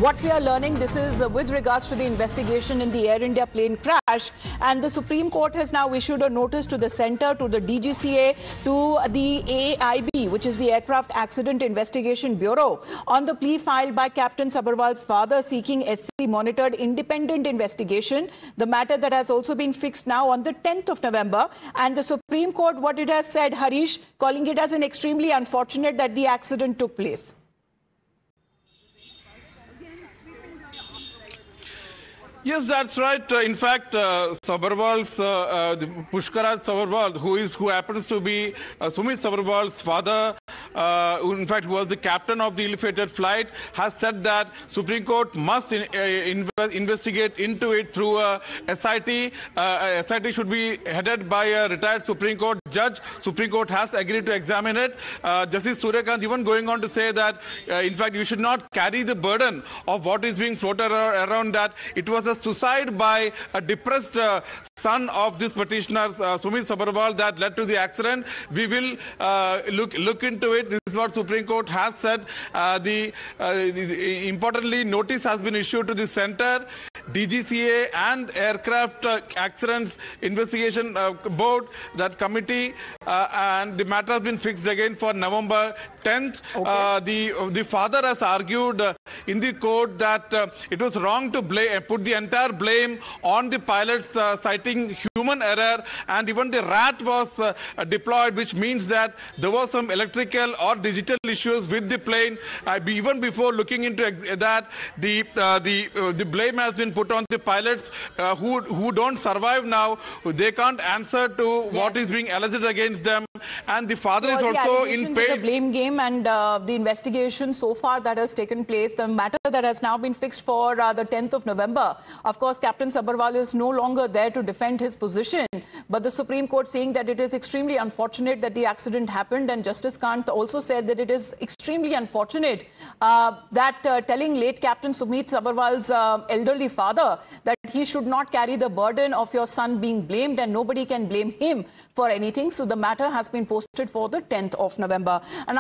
what we are learning, this is with regards to the investigation in the Air India plane crash. And the Supreme Court has now issued a notice to the centre, to the DGCA, to the AIB, which is the Aircraft Accident Investigation Bureau, on the plea filed by Captain Sabharwal's father seeking SC-monitored independent investigation. The matter that has also been fixed now on the 10th of November. And the Supreme Court, what it has said, Harish, calling it as an extremely unfortunate that the accident took place. Yes, that's right. In fact, Sabharwal's Pushkaraj Sabharwal, who happens to be Sumit Sabharwal's father, in fact, who was the captain of the ill-fated flight, has said that Supreme Court must investigate into it through a SIT. SIT should be headed by a retired Supreme Court judge. Supreme Court has agreed to examine it. Justice Suryakant even going on to say that, in fact, you should not carry the burden of what is being floated around, that it was a suicide by a depressed son of this petitioner, Sumit Sabharwal, that led to the accident. We will look into it. This is what Supreme Court has said. Importantly, notice has been issued to the centre, DGCA and Aircraft Accidents Investigation Board, that committee, and the matter has been fixed again for November 10th. Okay. The father has argued in the court that it was wrong to put the entire blame on the pilots, citing human error, and even the RAT was deployed, which means that there was some electrical or digital issues with the plane. Even before looking into that, the blame has been put on the pilots who don't survive now. They can't answer to what is being alleged against them, and the father is also in pain. The blame game and the investigation so far that has taken place, the matter that has now been fixed for the 10th of November. Of course, Captain Sabharwal is no longer there to defend his position, but the Supreme Court saying that it is extremely unfortunate that the accident happened, and Justice Kant also said that it is extremely unfortunate that telling late Captain Sumit Sabharwal's elderly father that he should not carry the burden of your son being blamed, and nobody can blame him for anything. So the matter has been posted for the 10th of November. And